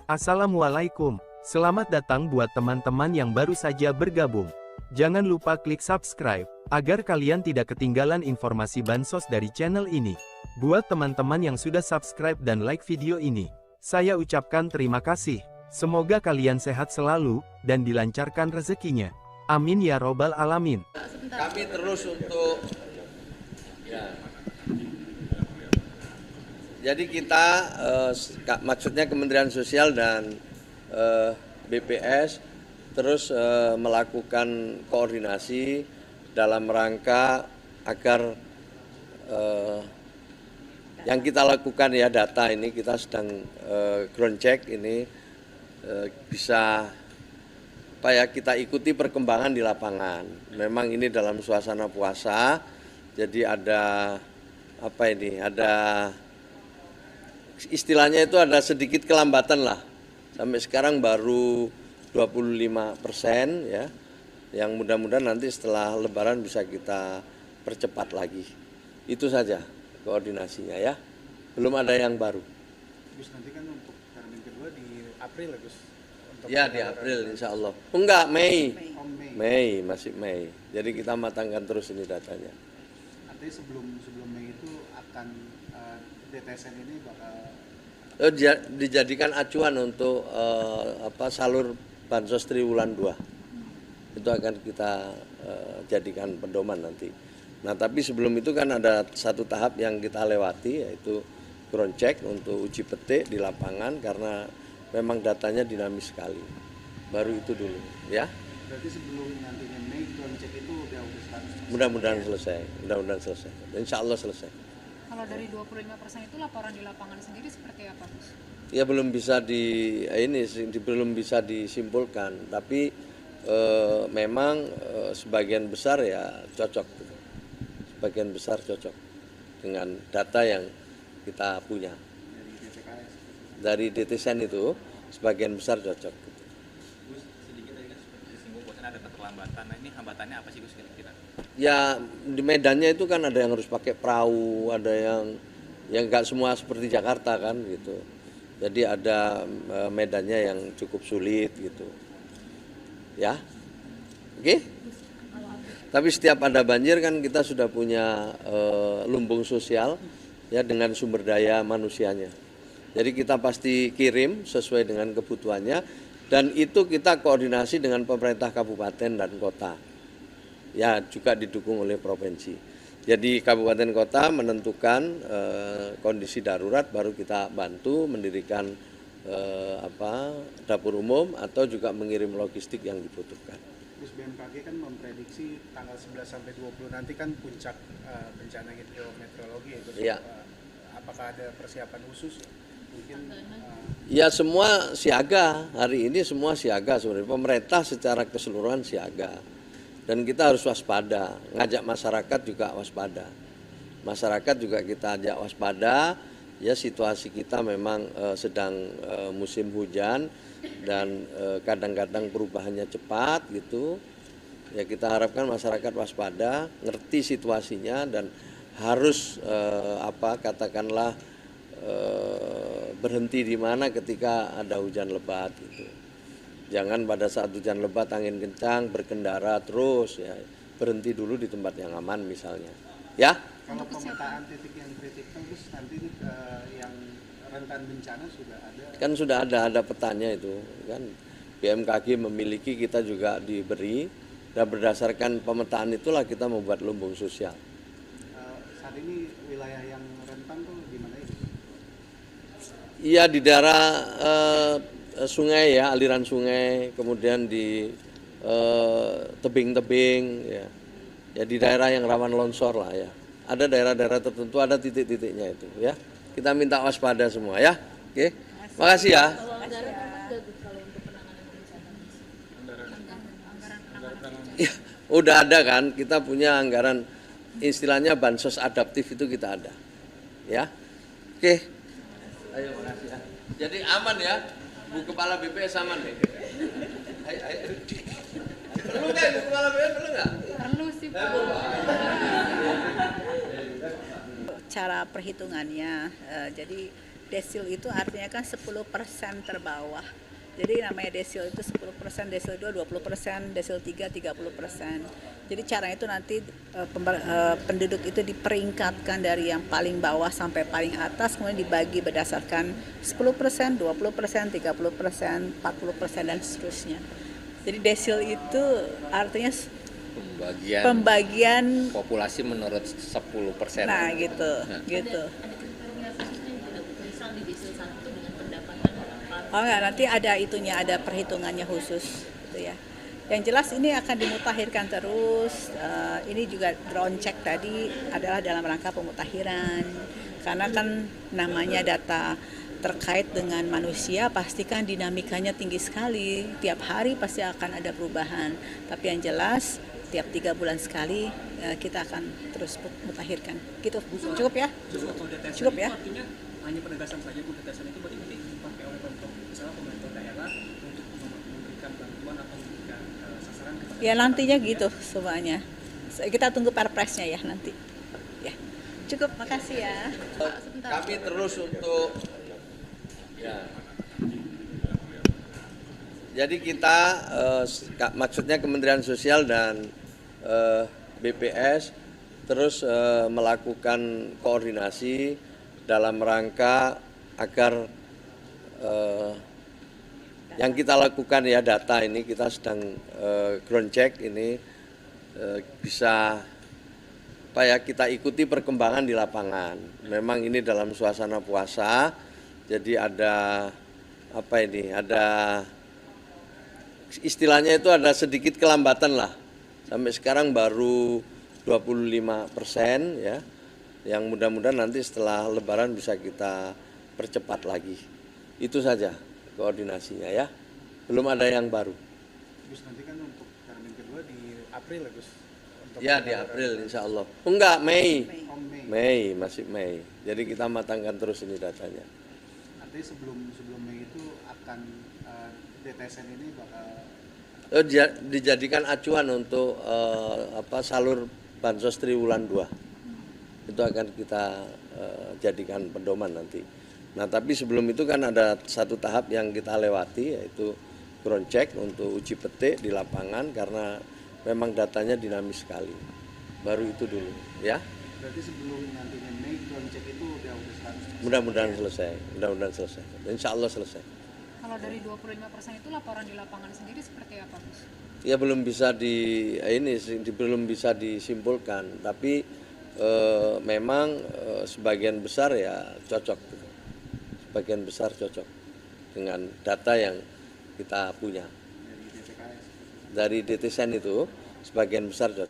Assalamualaikum, selamat datang buat teman-teman yang baru saja bergabung. Jangan lupa klik subscribe, agar kalian tidak ketinggalan informasi bansos dari channel ini. Buat teman-teman yang sudah subscribe dan like video ini, saya ucapkan terima kasih. Semoga kalian sehat selalu, dan dilancarkan rezekinya. Amin ya robbal alamin. Kami terus untuk jadi kita maksudnya Kementerian Sosial dan BPS terus melakukan koordinasi dalam rangka agar yang kita lakukan ya data ini kita sedang ground check ini bisa kita ikuti perkembangan di lapangan. Memang ini dalam suasana puasa, jadi ada ada istilahnya itu ada sedikit kelambatan lah. Sampai sekarang baru 25% ya. Yang mudah-mudahan nanti setelah Lebaran bisa kita percepat lagi. Itu saja koordinasinya ya. Belum ada yang baru. Gus, nanti kan untuk termin kedua di April ya Gus? Ya di April insya Allah. Enggak, Mei. Oh, Mei, masih Mei. Jadi kita matangkan terus ini datanya. Artinya sebelum Mei itu akan DTSN ini bakal dijadikan acuan untuk salur bansos triwulan 2. Itu akan kita jadikan pedoman nanti. Nah tapi sebelum itu kan ada satu tahap yang kita lewati, yaitu ground check untuk uji petik di lapangan karena memang datanya dinamis sekali. Baru itu dulu ya. Berarti sebelum nantinya Mei ground check itu udah selesai. Mudah-mudahan selesai. Mudah-mudahan selesai. Insya Allah selesai. Kalau dari 25% itu laporan di lapangan sendiri seperti apa, Gus? Ya belum bisa belum bisa disimpulkan, tapi memang sebagian besar ya cocok. Sebagian besar cocok dengan data yang kita punya. Dari DTSN itu sebagian besar cocok. Gus, sedikit tadi kan seperti disinggung bahwa ada keterlambatan. Nah ini hambatannya apa sih Gus kira-kira? Ya di medannya itu kan ada yang harus pakai perahu, ada yang nggak semua seperti Jakarta kan gitu. Jadi ada medannya yang cukup sulit gitu. Ya, oke? Tapi setiap ada banjir kan kita sudah punya lumbung sosial ya dengan sumber daya manusianya. Jadi kita pasti kirim sesuai dengan kebutuhannya dan itu kita koordinasi dengan pemerintah kabupaten dan kota. Ya juga didukung oleh provinsi. Jadi kabupaten kota menentukan kondisi darurat baru kita bantu mendirikan dapur umum atau juga mengirim logistik yang dibutuhkan. Terus BMKG kan memprediksi tanggal 11 sampai 20 nanti kan puncak bencana hidrometeorologi ya Gus. Ya. Apakah ada persiapan khusus? Mungkin ya semua siaga, hari ini semua siaga sebenarnya. Pemerintah secara keseluruhan siaga. Dan kita harus waspada, ngajak masyarakat juga waspada. Masyarakat juga kita ajak waspada, ya situasi kita memang sedang musim hujan dan kadang-kadang perubahannya cepat gitu. Ya kita harapkan masyarakat waspada, ngerti situasinya dan harus katakanlah berhenti di mana ketika ada hujan lebat gitu. Jangan pada saat hujan lebat angin kencang berkendara terus ya, berhenti dulu di tempat yang aman misalnya. Ya. kalau pemetaan titik yang kritikal terus nanti yang rentan bencana sudah ada. Kan sudah ada petanya itu kan. BMKG memiliki, kita juga diberi dan berdasarkan pemetaan itulah kita membuat lumbung sosial. Saat ini wilayah yang rentan tuh di mana itu? Iya di daerah sungai ya, aliran sungai, kemudian di tebing-tebing ya. Ya di daerah yang rawan longsor lah ya. Ada daerah-daerah tertentu ada titik-titiknya itu ya. Kita minta waspada semua ya. Oke. Makasih ya. Ya, udah ada kan, kita punya anggaran istilahnya bansos adaptif itu kita ada. Ya. Oke. Ayo makasih ya. Jadi aman ya. Bu Kepala BPS aman deh. Ayo. Perlu nggak Bu Kepala BPS perlu nggak? Perlu sih Pak. Cara perhitungannya, jadi Desil itu artinya kan 10% terbawah. Jadi namanya desil itu 10%, desil 2 20%, desil 3 30%. Jadi caranya itu nanti penduduk itu diperingkatkan dari yang paling bawah sampai paling atas, kemudian dibagi berdasarkan 10%, 20%, 30%, 40% dan seterusnya. Jadi desil itu artinya pembagian populasi menurut 10%. Nah, gitu. Oh enggak, nanti ada itunya, ada perhitungannya khusus gitu ya. Yang jelas ini akan dimutakhirkan terus. Ini juga drone check tadi adalah dalam rangka pemutakhiran. Karena kan namanya data terkait dengan manusia, pastikan dinamikanya tinggi sekali. Tiap hari pasti akan ada perubahan. Tapi yang jelas tiap 3 bulan sekali kita akan terus mutakhirkan. Gitu. Cukup ya? Cukup ya? Artinya hanya penegasan saja, Bu. Detesan itu berarti nanti dipakai oleh pemerintah daerah untuk memberikan bantuan atau memberikan sasaran kepada Ya nantinya gitu semuanya. Kita tunggu perpresnya ya nanti. Ya. Cukup, makasih ya. Kami terus untuk ya. Jadi kita maksudnya Kementerian Sosial dan BPS terus melakukan koordinasi dalam rangka agar yang kita lakukan ya data ini kita sedang ground check ini bisa kita ikuti perkembangan di lapangan. Memang ini dalam suasana puasa, jadi ada ada istilahnya itu ada sedikit kelambatan lah. Sampai sekarang baru 25% ya. Yang mudah-mudahan nanti setelah Lebaran bisa kita percepat lagi. Itu saja koordinasinya ya. Belum ada yang baru. Gus, nanti kan untuk termin kedua di April ya Gus? Untuk Ya di April insya Allah. Enggak, Mei. Oh, Mei. Mei, masih Mei. Jadi kita matangkan terus ini datanya. Artinya sebelum Mei itu akan DTSN ini bakal Dijadikan acuan untuk salur Bansos Triwulan 2. Itu akan kita jadikan pedoman nanti. Nah tapi sebelum itu kan ada satu tahap yang kita lewati, yaitu ground check untuk uji petik di lapangan karena memang datanya dinamis sekali. Baru itu dulu ya. berarti sebelum nantinya Mei ground check itu udah 100%. Mudah-mudahan selesai. Insya Allah selesai. Kalau dari 25% itu laporan di lapangan sendiri seperti apa, Gus? Ya belum bisa belum bisa disimpulkan, tapi memang sebagian besar ya cocok, sebagian besar cocok dengan data yang kita punya dari DTSN itu sebagian besar cocok.